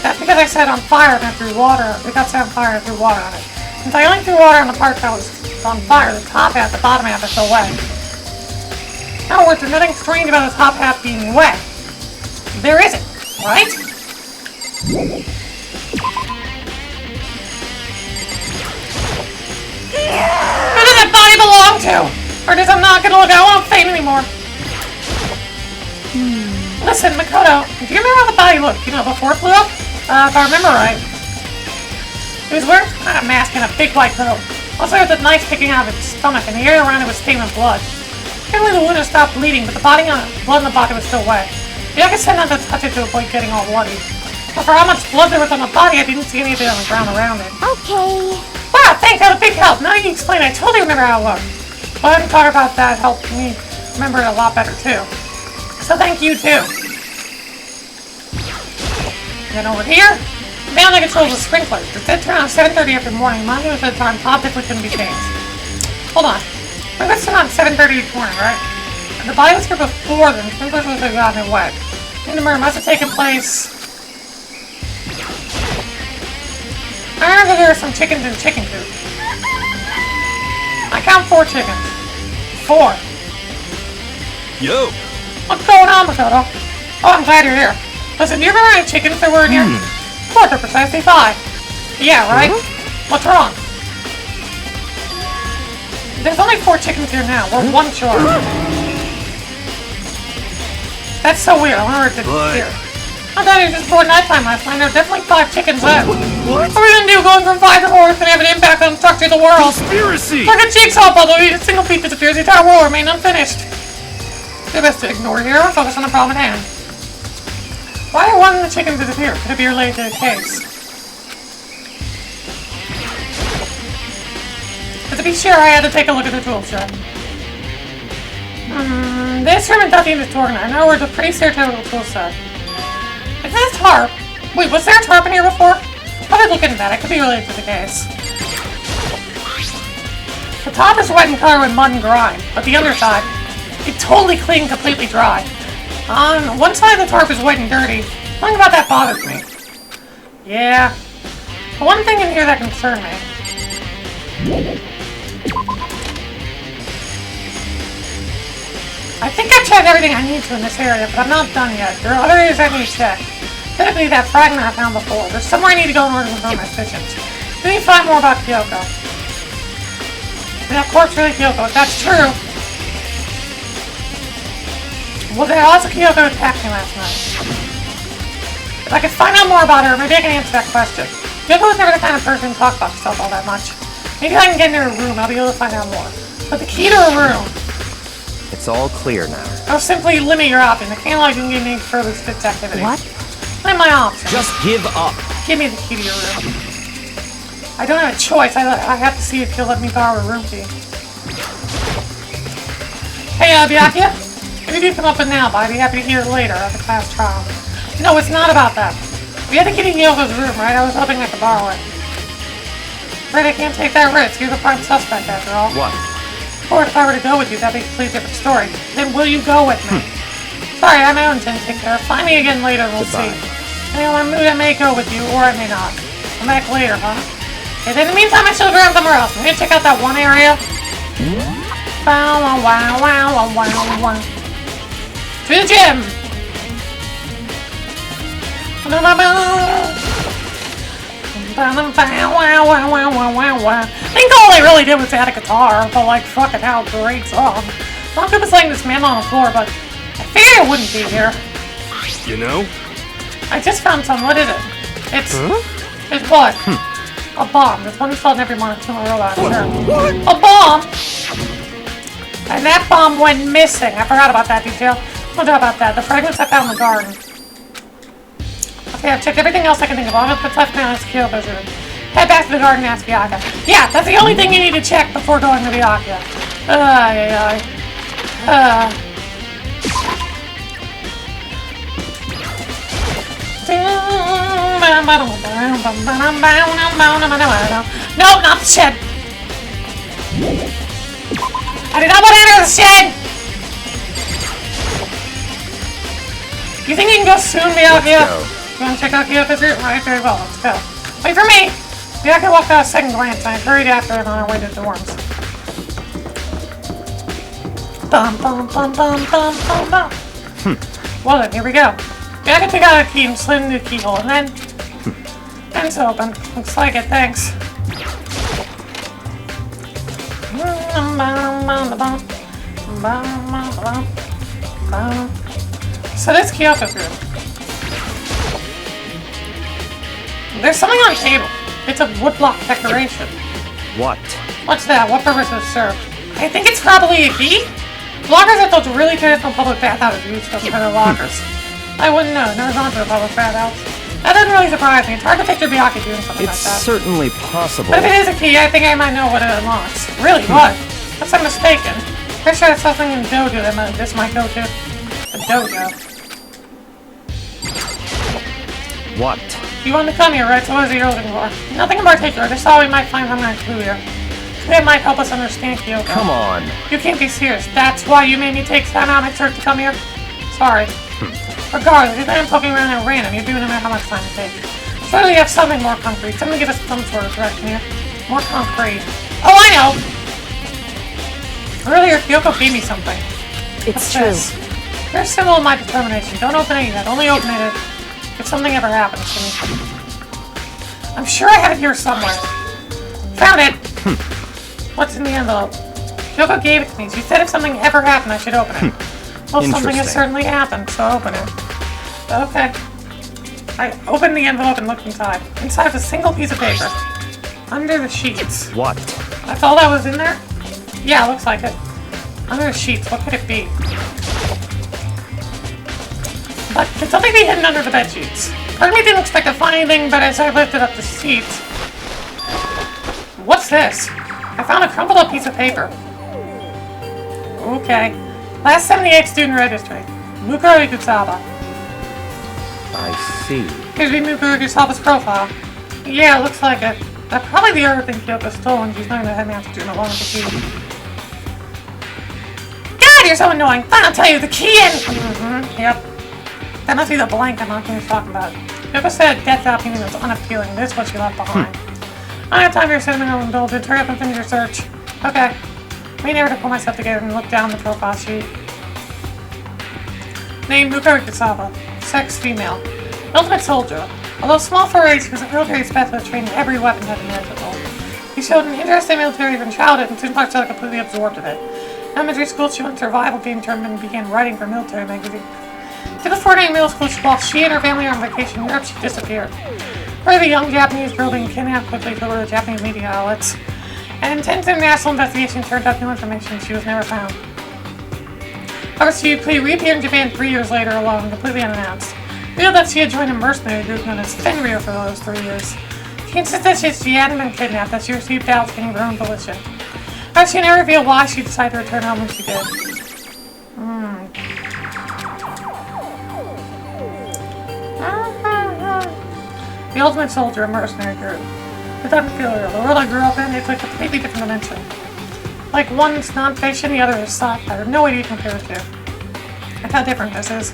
[SPEAKER 1] That's because I set it on fire and I threw water. It got set on fire and I threw water on it. Since I only threw water on the part that was on fire, the top half, the bottom half is still wet. In other words, there's nothing strange about the top half being wet. There isn't, right? Who does that body belong to? Or does I'm not gonna look, I won't fame anymore. Listen, Makoto, do you remember how the body looked, before it flew up? If I remember right. It was wearing a mask and a big white coat. Also, there was a knife sticking out of its stomach, and the area around it was stained with blood. Apparently, the wound had stopped bleeding, but the blood in the body was still wet. Maybe I could send out to touch it to avoid getting all bloody. But for how much blood there was on the body, I didn't see anything on the ground around it.
[SPEAKER 2] Okay.
[SPEAKER 1] Wow, thanks, that was a big help. Now you explain, I totally remember how it looked. But talking about that helped me remember it a lot better, too. So thank you, too. Then over here, down the controls of sprinklers. The dead turn on 7:30 every morning. Mine was at the time, top definitely couldn't be changed. Hold on. Sprinklers turn on 7:30 each morning, right? And the body was here before then. Sprinklers must have gotten it wet. And the murder must have taken place. I remember there were some chickens in chicken coop. I count 4 chickens. 4.
[SPEAKER 4] Yo!
[SPEAKER 1] What's going on, Makoto? Oh, I'm glad you're here. Listen, do you remember how many chickens there were in here? 4 to precisely 5. Yeah, right? What's wrong? There's only 4 chickens here now. We're 1 short. That's so weird. I wonder if it's here. I thought it was just before nighttime last night. There were definitely 5 chickens left.
[SPEAKER 4] What?
[SPEAKER 1] What are we gonna do? Going from 5 to 4 is gonna have an impact on the structure of the world.
[SPEAKER 4] Conspiracy!
[SPEAKER 1] Like a jigsaw puzzle, a single piece disappears, the entire world remains unfinished. It's best to ignore it here and focus on the problem at hand. Why did one of the chickens disappear? Could it be related to the case? But to be sure, I had to take a look at the tool shed. The instrument nothing is organized. In other words, a pretty stereotypical tool set. Is this a tarp? Wait, was there a tarp in here before? I did look into that. It could be related to the case. The top is wet and covered with mud and grime, but the underside, it's totally clean, completely dry. On one side of the tarp is wet and dirty. Something about that bothers me. Yeah. The one thing in here that concerned me. I think I've checked everything I need to in this area, but I'm not done yet. There are other areas I need to check. Typically that fragment I found before. There's somewhere I need to go in order to confirm my suspicions. I need to find more about Kyoko. Is that corpse really Kyoko? If that's true, well, then also Kyoko attacked me last night. If I could find out more about her, maybe I can answer that question. Kyoko was never the kind of person to talk about herself all that much. Maybe if I can get into her room, I'll be able to find out more. But the key to her room
[SPEAKER 3] It's all clear now.
[SPEAKER 1] I'll simply limit your options. I can't allow you to get any further stitch activity.
[SPEAKER 2] What?
[SPEAKER 1] Limit my options.
[SPEAKER 3] Just give up.
[SPEAKER 1] Give me the key to your room. I don't have a choice. I have to see if you'll let me borrow a room key. Hey, Byakuya. If you do come up with now, but I'd be happy to hear it later at the class trial. No, it's not about that. We had to get in Yoko's room, right? I was hoping I could borrow it. Right, I can't take that risk. You're the prime suspect, after all.
[SPEAKER 3] What?
[SPEAKER 1] Or if I were to go with you, that'd be a completely different story. Then will you go with me? Sorry, I have my own thing to take care of. Find me again later and we'll
[SPEAKER 3] Goodbye.
[SPEAKER 1] see. Anyway, I may go with you, or I may not. Come back later, huh? Okay, in the meantime, I shall go around somewhere else. I'm gonna check out that one area. Wow, wow, wow, wow, wow, wow. To the gym! I think all they really did was add a guitar, but like, fucking hell, great song. Not good at playing this man on the floor, but I figured it wouldn't be here.
[SPEAKER 4] You know?
[SPEAKER 1] I just found some. What is it? It's...
[SPEAKER 4] Huh?
[SPEAKER 1] It's what? A bomb. There's one installed in every monochrome robot, sure.
[SPEAKER 4] What?
[SPEAKER 1] A bomb! And that bomb went missing. I forgot about that detail. No doubt about that. The fragments I found in the garden. Okay, I've checked everything else I can think of. All that's left now is Kyoko's room. Head back to the garden and ask Byakuya. Yeah, that's the only thing you need to check before going to Byakuya. No, not the shed! I did not want to enter the shed! You think you can go soon, Byakuya?
[SPEAKER 3] Let's go.
[SPEAKER 1] You want to check out Kyoko's room? Right, very well, let's go. Wait for me! Byakuya walked out a second glance and I hurried after him on our way to the dorms. Bum bum bum bum bum bum bum. Well then, here we go. Byakuya took out a key and slid into the keyhole and then... And it's open. Looks like it, thanks. So this Kyoko's room. There's something on the table. It's a woodblock decoration.
[SPEAKER 3] What?
[SPEAKER 1] What's that? What purpose does it serve? I think it's probably a key? Lockers at those really traditional public bathhouses use those kind of lockers. I wouldn't know. Never gone to a public bathhouse. That doesn't really surprise me. It's hard to picture Byakuya doing something
[SPEAKER 3] It's
[SPEAKER 1] like that.
[SPEAKER 3] certainly possible.
[SPEAKER 1] But if it is a key, I think I might know what it unlocks. Really, what? Unless I'm mistaken. Pretty sure it's something in Dojo that this might go to. The Dojo.
[SPEAKER 3] What?
[SPEAKER 1] You wanted to come here, right? So what is it you're looking for? Nothing in particular. Just thought we might find some kind of clue here. It might help us understand Kyoko.
[SPEAKER 3] Come on.
[SPEAKER 1] You can't be serious. That's why you made me take time out of my trip to come here? Sorry. Regardless, if I'm poking around at random, you're doing no matter how much time it takes. Surely you have something more concrete. Something to give us some sort of direction here. More concrete. Oh, I know! Earlier, Kyoko gave me something.
[SPEAKER 2] It's
[SPEAKER 1] What's
[SPEAKER 2] true.
[SPEAKER 1] this? You're a symbol of my determination. Don't open it yet. Only open it if something ever happens to me. I'm sure I have it here somewhere. Found it! What's in the envelope? Kyoko gave it to me. She said if something ever happened, I should open it. Well, something has
[SPEAKER 3] Interesting.
[SPEAKER 1] certainly happened, so open it. Okay. I opened the envelope and looked inside. Inside was a single piece of paper. Under the sheets.
[SPEAKER 3] What?
[SPEAKER 1] That's all that was in there? Yeah, looks like it. Under the sheets, what could it be? But could something be hidden under the bed sheets? Part of me didn't expect to find anything, but as I lifted up the sheets... What's this? I found a crumpled up piece of paper. Okay. Last 78 student registry. Mukuro Ikusaba.
[SPEAKER 3] I see.
[SPEAKER 1] Here's Mukuro Ikusaba's profile. Yeah, it looks like it. That's probably the other thing Kyoko stole and she's not the headmaster student along with the key. God, you're so annoying! Fine, I'll tell you, the key in... Yep. That must be the blank I'm not going to talk about. Kyoko said death without meaning was unappealing. This is what she left behind. I don't have time for your sentimental indulgence. Hurry up and finish your search. Okay. I never to pull myself together and look down the profile sheet. Name Mukuro Ikusaba. Sex female. Ultimate soldier. Although small for her age, she was a military specialist trained in every weapon type imaginable. He showed an interest in military from childhood and soon got completely absorbed in it. In elementary school, she went to survival game tournament and began writing for military magazines. To the 4-day middle school, while she and her family were on vacation in Europe, she disappeared. Her, the young Japanese girl being kidnapped, quickly told her to Japanese media outlets. An intense international investigation turned up new information. She was never found. However, she reappeared in Japan 3 years later alone, completely unannounced. Revealed that she had joined a mercenary group known as Fenrir for those 3 years. She insisted she hadn't been kidnapped, that she received balloting of her own volition. However, she never revealed why she decided to return home when she did. The Ultimate Soldier, a mercenary group. It doesn't feel real. The world I grew up in, it's like a completely different dimension. Like one's non-fiction, the other is sci-fi. No way to compare the two. That's how different this is.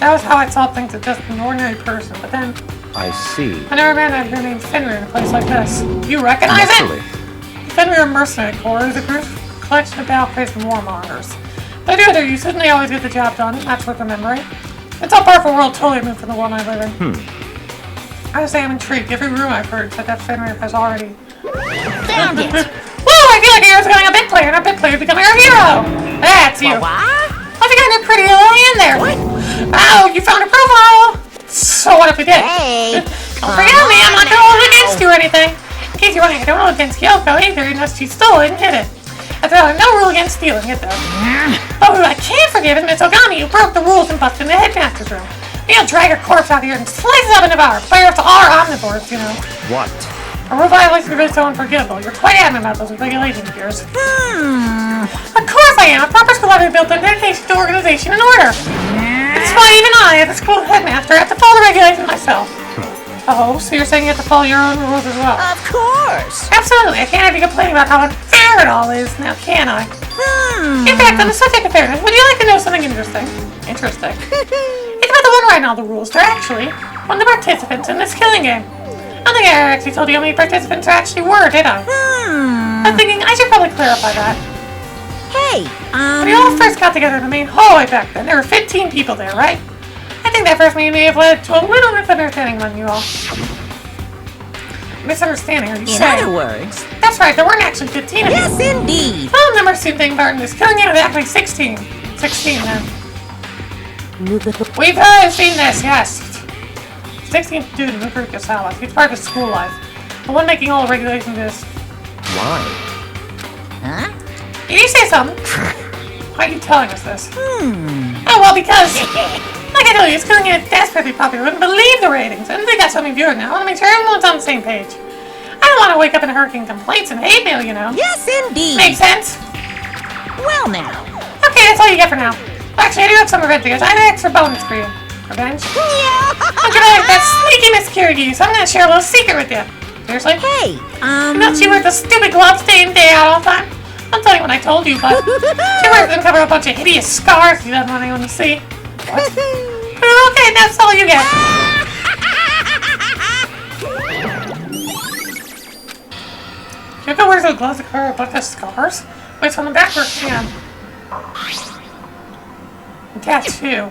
[SPEAKER 1] That was how I saw things as just an ordinary person, but then
[SPEAKER 3] I see.
[SPEAKER 1] I never imagined I'd named Fenrir in a place like this. You recognize
[SPEAKER 3] Naturally.
[SPEAKER 1] it? Fenrir Mercenary Corps is a group collection of battle-crazed warmongers. They do their uses and they always get the job done. That's worth remembering. It's all part of a world totally removed from the world I live in. I would say I'm intrigued. Every rumor I've heard said that Fenrir has already
[SPEAKER 5] Found it.
[SPEAKER 1] Whoa! I feel like a hero's becoming a bit player, and a bit player becoming a hero. That's you.
[SPEAKER 5] What?
[SPEAKER 1] How's it getting pretty early in there?
[SPEAKER 5] What?
[SPEAKER 1] Oh, you found a profile. So what if we did?
[SPEAKER 5] Hey.
[SPEAKER 1] Don't forget me. I'm not gonna hold it against you or anything. In case you're wondering, I don't hold against Kyoko either, unless she stole it and hid it. After all, no rule against stealing it, though. But who I can't forgive is Miss Ogami, who broke the rules and busted in the headmaster's room. You'll drag her corpse out here and slice it up and devour. Players are omnivores, you know.
[SPEAKER 3] What?
[SPEAKER 1] A rule violation is so unforgivable. You're quite adamant about those regulations of yours. Of course I am. A proper school having built on dedication to organization and order. It's why even I, as a school headmaster, have to follow the regulations myself. Oh, so you're saying you have to follow your own rules as well?
[SPEAKER 5] Of course.
[SPEAKER 1] Absolutely. I can't have you complaining about how unfair it all is, now can I? In fact, on the subject of fairness, would you like to know something interesting? Interesting. It's about the one writing all the rules. They're actually one of the participants in this killing game. I don't think I actually told you how many participants there actually were, did I? I'm thinking I should probably clarify that.
[SPEAKER 5] Hey,
[SPEAKER 1] When we all first got together in the main hallway back then, there were 15 people there, right? I think that first meeting may have led to a little misunderstanding among you all. Misunderstanding, are you
[SPEAKER 5] in
[SPEAKER 1] saying?
[SPEAKER 5] other words,
[SPEAKER 1] That's right, there weren't actually 15 of you.
[SPEAKER 5] yes, indeed.
[SPEAKER 1] Well, number soon thing about this killing game was actually 16. 16 then. We've seen this, yes. 16th student, Mukuru Havoc. He's part of his school life. The one making all the regulations is...
[SPEAKER 3] Why?
[SPEAKER 5] Huh?
[SPEAKER 1] Did you say something? Why are you telling us this? Oh, well, because... Like I told you, it's killing game is desperately popular. I wouldn't believe the ratings. And they got so many viewers now. I want to make sure everyone's on the same page. I don't want to wake up in a hurricane complaints and hate mail, you know.
[SPEAKER 5] Yes, indeed.
[SPEAKER 1] Makes sense?
[SPEAKER 5] Well, now.
[SPEAKER 1] Okay, that's all you get for now. Actually, I do have some revenge because I have an extra bonus for you. Revenge? I'm gonna like that sneaky Miss Kirigi, so I'm gonna share a little secret with you. Seriously?
[SPEAKER 5] Hey,
[SPEAKER 1] Not she wears the stupid gloves day in day out all the time. I'll tell you what I told you, but she wears them cover a bunch of hideous scars she doesn't want anyone to see. What? Okay, that's all you get. Kyoko wears those gloves that cover a bunch of scars? Wait, it's on the back of her hand. Tattoo.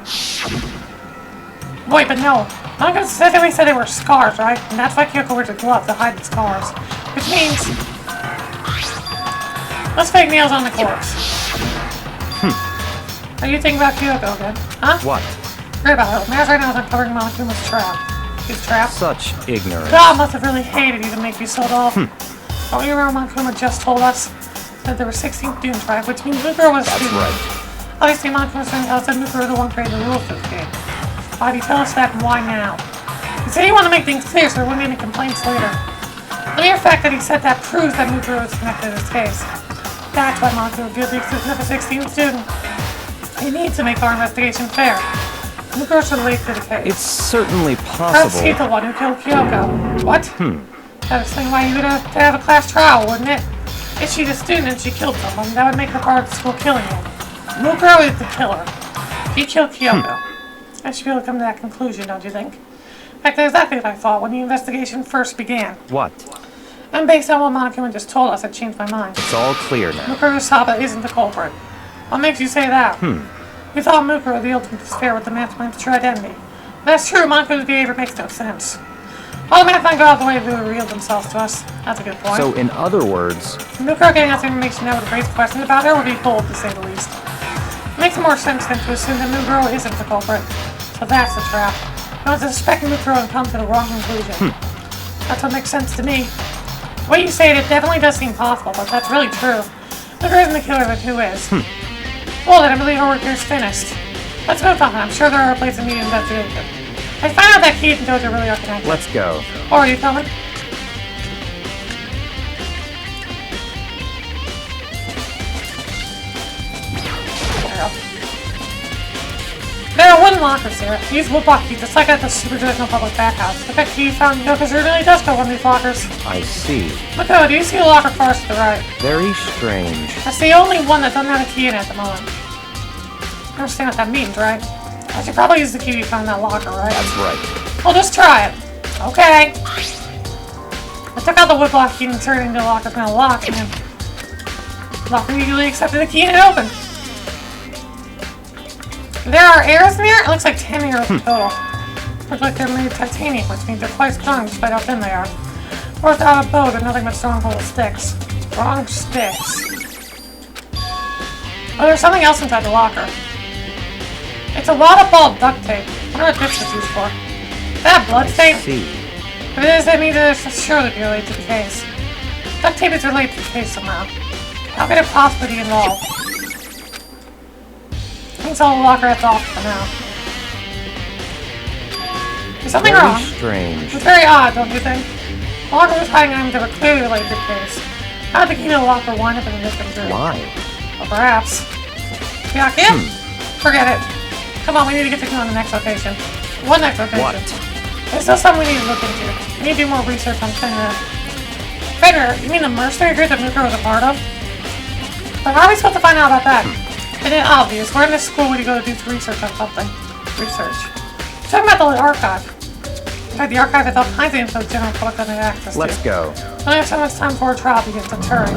[SPEAKER 1] Wait, but no. Manga specifically said they were scars, right? And that's why Kyoko wears a glove to hide the scars. Which means... Let's fake nails on the corpse. Are you thinking about Kyoko again? Huh?
[SPEAKER 3] What?
[SPEAKER 1] Forget about it. Maz right now is uncovering Monokuma's trap. His trap?
[SPEAKER 3] Such ignorance.
[SPEAKER 1] God must have really hated you to make you so dull. Don't you remember Monokuma just told us that there were 16 students, right? Which means Mukuro was a
[SPEAKER 3] That's
[SPEAKER 1] student.
[SPEAKER 3] right.
[SPEAKER 1] Obviously, Monokuma's trying to tell us that Mukuro was the one creating the rules for the game. Why do you tell us that and why now? He said he wanted to make things clear so there wouldn't be any complaints later. The mere fact that he said that proves that Mukuro is connected to this case. That's why Monokuma revealed the existence of a 16th student. He needs to make our investigation fair. Mukuro should lead to the case.
[SPEAKER 3] It's certainly
[SPEAKER 1] Perhaps
[SPEAKER 3] possible.
[SPEAKER 1] he's the one who killed Kyoko. What? That would explain why you would have to have a class trial, wouldn't it? If she's a student and she killed someone, that would make her part of the school killing game. Mukuro is the killer. He killed Kyoko. I should be able to come to that conclusion, don't you think? In fact, that's exactly what I thought when the investigation first began.
[SPEAKER 3] What?
[SPEAKER 1] And based on what Monokuma just told us, I changed my mind.
[SPEAKER 3] It's all clear now.
[SPEAKER 1] Mukuro Saba isn't the culprit. What makes you say that? We thought Mukuro, the ultimate despair, with the mastermind's true identity. If that's true, Monokuma's behavior makes no sense. All the mastermind go out of the way to reveal themselves to us. That's a good point.
[SPEAKER 3] So, in other words,
[SPEAKER 1] Mukuro getting us information that would raise questions about her would be bold, to say the least. It makes more sense than to assume that Mukuro isn't the culprit. So that's the trap. You want to suspect Mukuro and come to the wrong conclusion. That's what makes sense to me. The way you say it, it definitely does seem possible, but that's really true. Mukuro isn't the killer, but who is? Well, then I believe our work here is finished. Let's move on. I'm sure there are places in the investigation. I find out that Keith and Dojo really are connected.
[SPEAKER 3] Let's go.
[SPEAKER 1] Or are you coming? There are wooden lockers here. These will block you just like at the super traditional public bathhouse. The fact you found Yokozuna really does go one of these lockers.
[SPEAKER 3] I see.
[SPEAKER 1] Mako, do you see a locker first to the right?
[SPEAKER 3] Very strange.
[SPEAKER 1] That's the only one that doesn't have a key in it at the moment. You understand what that means, right? I should probably use the key you found in that locker, right?
[SPEAKER 3] That's right.
[SPEAKER 1] Well, just try it. Okay. I took out the wood block key and turned it into a locker from a lock, and the locker immediately accepted the key and it opened. There are arrows in here? It looks like 10 arrows in total. Looks like they're made of titanium, which means they're quite strong despite how thin they are. Or without a bow, they're nothing but strong full of sticks. Strong sticks. Oh, there's something else inside the locker. It's a lot of ball duct tape. I wonder what this is used for. Is that a blood stain?
[SPEAKER 3] See.
[SPEAKER 1] If it is, that means it is surely be related to the case. Duct tape is related to the case somehow. How could it possibly be involved? I think I'll lock her at the off for now. There's something
[SPEAKER 3] Very
[SPEAKER 1] wrong.
[SPEAKER 3] strange.
[SPEAKER 1] It's very odd, don't you think? The locker was hiding items that were clearly related to the case. How did the key to the locker wind up in the victim's room?
[SPEAKER 3] Why?
[SPEAKER 1] Or perhaps. Yeah, kid? Forget it. Come on, we need to get to on the next location. What next location?
[SPEAKER 3] What?
[SPEAKER 1] There's still something we need to look into. We need to do more research on Fenrir. Fenrir? You mean the mercenary group that Muko was a part of? But how are we supposed to find out about that? It ain't obvious. We're in this school when you go to do research on something. Research. Talking about the archive. In fact, the archive has all kinds of info the general public doesn't have access to.
[SPEAKER 3] Let's go.
[SPEAKER 1] We only have so much time before a trial begins. Let's hurry.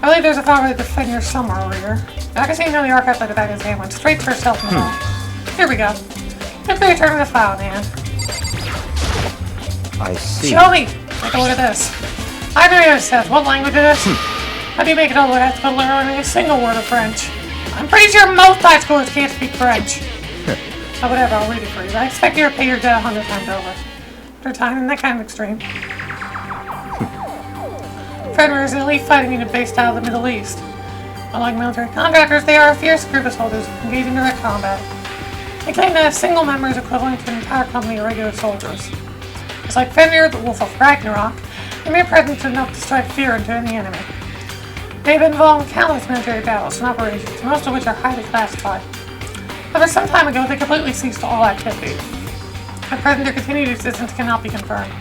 [SPEAKER 1] I believe there's a file related to Fenrir somewhere over here. I can see the archive by the back of his hand went straight to herself in the hall. Here we go. Quickly return to the file, man.
[SPEAKER 3] I see.
[SPEAKER 1] Show me! Take a look at this. I know what it says. What language is this? How do you make it all the way out to learn a single word of French? I'm pretty sure most high schoolers can't speak French. Oh, whatever, I'll read it for you. I expect you to pay your debt 100 times over. After time, isn't that kind of extreme? Fenrir is an elite fighting unit based out of the Middle East. Unlike military contractors, they are a fierce group of soldiers engaged in direct combat. They claim that a single member is equivalent to an entire company of regular soldiers. It's like Fenrir, the Wolf of Ragnarok, they may presence enough to strike fear into any enemy. They've been involved in countless military battles and operations, most of which are highly classified. However, some time ago, they completely ceased all activity. At present, their continued existence cannot be confirmed.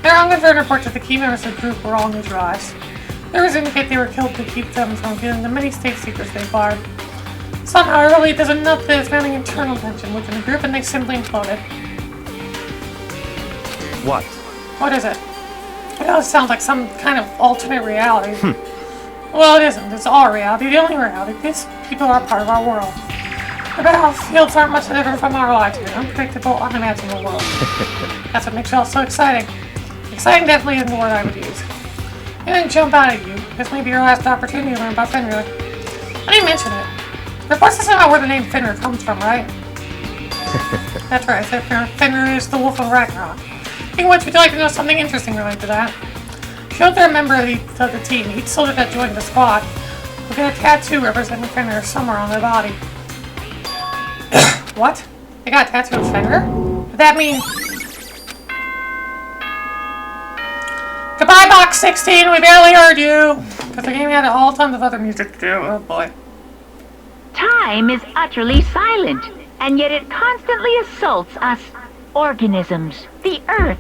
[SPEAKER 1] There are unconfirmed reports that the key members of the group were all neutralized. Theories indicate they were killed to keep them from revealing the many state secrets they acquired. Somehow, I believe there's enough that is mounting internal tension within the group and they simply imploded.
[SPEAKER 3] What?
[SPEAKER 1] What is it? It does sound like some kind of alternate reality. Well, it isn't. It's our reality, the only reality. These people are part of our world. The battlefields aren't much different from our lives here. An unpredictable, unimaginable world. That's what makes it all so exciting. Exciting definitely isn't the word I would use. It didn't jump out at you. This may be your last opportunity to learn about Fenrir. I didn't mention it. Reports to about where the name Fenrir comes from, right? That's right. I said Fenrir is the Wolf of Ragnarok. Would you like to know something interesting related to that? Show they're a member of the team. Each soldier that joined the squad will get a tattoo representing Fenrir somewhere on their body. What? They got a tattoo of Fenrir? Does that mean... Goodbye, Box 16! We barely heard you! Because the game had all tons of other music to do. Oh boy.
[SPEAKER 6] Time is utterly silent, and yet it constantly assaults us. Organisms, the earth,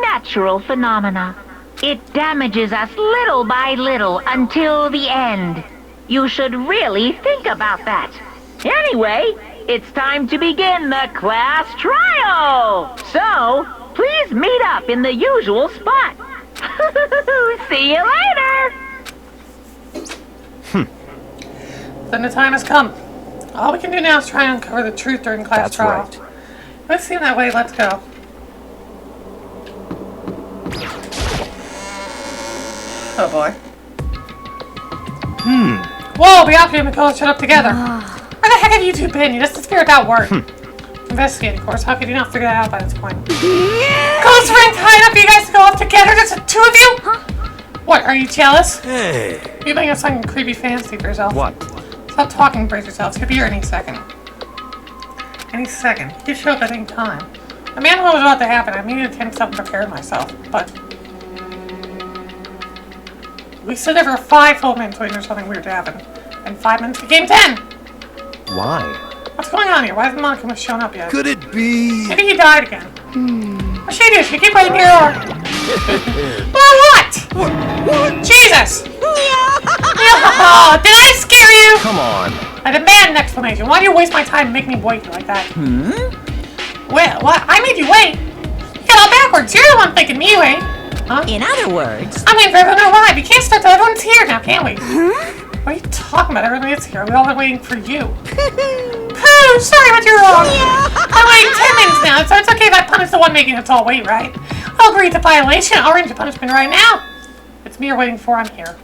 [SPEAKER 6] natural phenomena. It damages us little by little until the end. You should really think about that. Anyway, it's time to begin the class trial. So, please meet up in the usual spot. See you later.
[SPEAKER 1] Then the time has come. All we can do now is try and uncover the truth during class
[SPEAKER 3] That's
[SPEAKER 1] trial.
[SPEAKER 3] right.
[SPEAKER 1] Let's seem that way. Let's go. Oh boy. Whoa, we have to Miko shut up together. Where the heck have you two been? You just disappeared without word. From Investigate, of course. How could you not figure that out by this point? Close ring tied up for you guys to go off together, just the two of you? Huh? What, are you jealous?
[SPEAKER 4] Hey.
[SPEAKER 1] You're making some creepy fantasy for yourself.
[SPEAKER 3] What?
[SPEAKER 1] Stop talking, brace yourselves. He'll be here any second. Any second. He could show up at any time. The man knows what to happen. I needed to take something to prepare myself, but... We stood there for 5 full minutes waiting for something weird to happen. And 5 minutes became 10!
[SPEAKER 3] Why?
[SPEAKER 1] What's going on here? Why hasn't Monica shown up yet?
[SPEAKER 4] Could it be?
[SPEAKER 1] Maybe he died again. What's she do? She keep waiting here or... Well, what?
[SPEAKER 4] What?
[SPEAKER 1] Jesus! Oh, did I scare you?
[SPEAKER 3] Come on.
[SPEAKER 1] I demand an explanation. Why do you waste my time and make me wait like that? Well, what? I made you wait? You got all backwards. You're the one making me wait. Huh?
[SPEAKER 5] In other words,
[SPEAKER 1] I'm waiting for everyone to arrive. You can't start till everyone's here now, can we? What are you talking about? Everyone is here. We've all been waiting for you. Pooh, sorry, but you're wrong. I'm waiting 10 minutes now, so it's okay if I punish the one making us all wait, right? I'll agree to violation. I'll arrange a punishment right now. It's me you're waiting for. I'm here.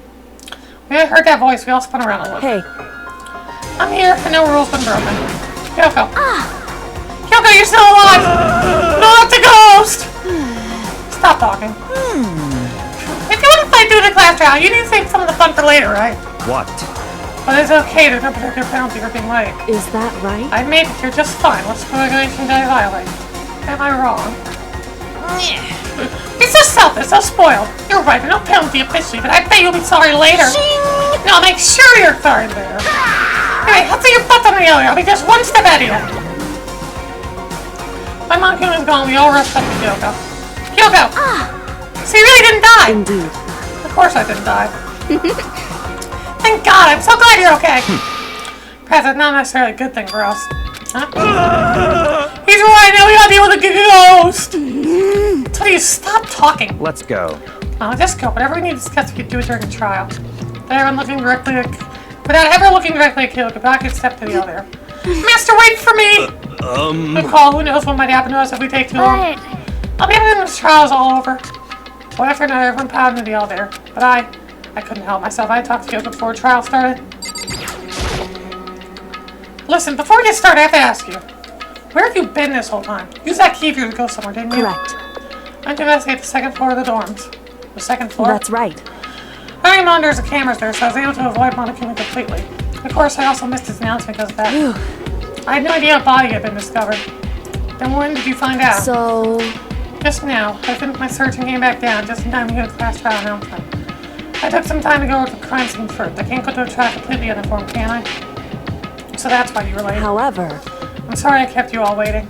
[SPEAKER 1] When I heard that voice, we all spun around a little.
[SPEAKER 2] Hey.
[SPEAKER 1] I'm here, and no rules been broken. Kyoko. Kyoko, you're still alive! Not the ghost! Stop talking. If you want to fight through the class trial, you need to save some of the fun for later, right?
[SPEAKER 3] What?
[SPEAKER 1] But it's okay, there's no particular penalty for being late.
[SPEAKER 2] Is that right?
[SPEAKER 1] I made it here just fine. What's the regulation did I violate? Am I wrong? You're so selfish, so spoiled. You're right, there's no penalty officially, but I bet you'll be sorry later. No, make sure you're sorry later. Anyway, let's see your butt on the elevator. I'll be just one step ahead of you. My Monkuma's gone, we all rest up to Kyoko. Kyoko! So you really didn't die?
[SPEAKER 2] Indeed.
[SPEAKER 1] Of course I didn't die. Thank God, I'm so glad you're okay. Perhaps that's not necessarily a good thing for us. Huh? He's right, now we gotta deal with a ghost! So you stop talking.
[SPEAKER 3] Let's go.
[SPEAKER 1] Oh, just go. Whatever we need to discuss, we can do it during the trial. Without ever looking directly at Kyoko, I could step to the other. Master, wait for me! Good call. Who knows what might happen to us if we take too long. I'll be able to this trial's all over. One after another, everyone piled into the elevator. But I couldn't help myself. I talked to Kyoko before trial started. Listen, before we get started, I have to ask you. Where have you been this whole time? Use that key for you to go somewhere, didn't you?
[SPEAKER 2] Correct.
[SPEAKER 1] I went to investigate the second floor of the dorms. The second floor?
[SPEAKER 2] That's right.
[SPEAKER 1] I didn't monitor the cameras there, so I was able to avoid Monokuma completely. Of course, I also missed his announcement because of that. I had no idea a body had been discovered. Then when did you find out?
[SPEAKER 2] So...
[SPEAKER 1] Just now. I finished my search and came back down, just in time to get a class trial announcement. I took some time to go to the crime scene first. I can't go to a trial completely uninformed, can I? So that's why you were late.
[SPEAKER 2] However...
[SPEAKER 1] I'm sorry I kept you all waiting.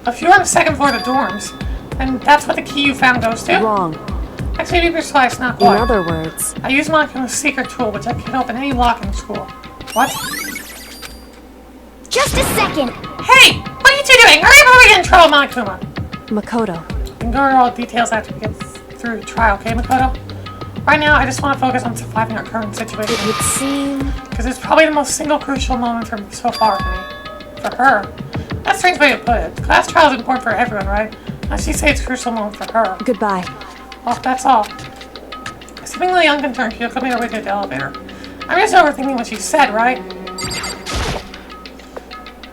[SPEAKER 1] But if you're on the second floor of the dorms, then that's what the key you found goes to?
[SPEAKER 2] Wrong.
[SPEAKER 1] Actually, to be precise, not
[SPEAKER 2] In
[SPEAKER 1] quite.
[SPEAKER 2] other words...
[SPEAKER 1] I used Monokuma's secret tool, which I can open any lock in the school. What?
[SPEAKER 7] Just a second.
[SPEAKER 1] Hey! What are you two doing? Hurry up before we get in trouble, Monokuma!
[SPEAKER 2] Makoto.
[SPEAKER 1] We can go over all the details after we get through the trial, okay, Makoto? Right now, I just want to focus on surviving our current situation.
[SPEAKER 2] It would seem...
[SPEAKER 1] Because it's probably the most single crucial moment for me so far for me. For her. That's a strange way to put it. The class trial is important for everyone, right? I see say it's a crucial moment for her.
[SPEAKER 2] Goodbye.
[SPEAKER 1] Well, that's all. Seemingly unconcerned, Kyoko made her way to the elevator. I'm just overthinking what she said, right?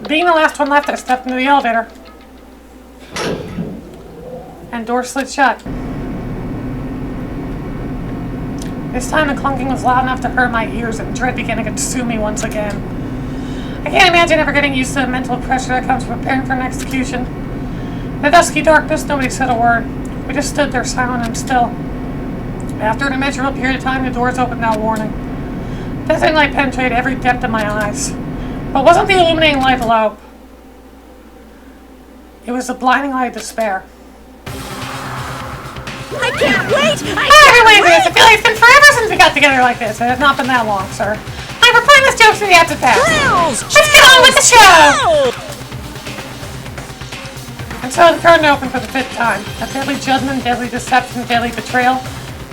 [SPEAKER 1] Being the last one left, I stepped into the elevator. And door slid shut. This time the clunking was loud enough to hurt my ears and dread began to consume me once again. I can't imagine ever getting used to the mental pressure that comes from preparing for an execution. In the dusky darkness, nobody said a word. We just stood there silent and still. After an immeasurable period of time, the doors opened without warning. Dazzling light penetrated every depth of my eyes. But it wasn't the illuminating light of love. It was the blinding light of despair.
[SPEAKER 5] I can't wait!
[SPEAKER 1] Hi everyone! I feel like it's been forever since we got together like this. It has not been that long, sir. We're playing this joke for the after pass. Let's get on with the show! And so the curtain opened for the 5th time. A deadly judgment, deadly deception, deadly betrayal.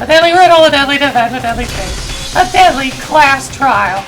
[SPEAKER 1] A deadly riddle, a deadly defense, a deadly fate. A deadly class trial.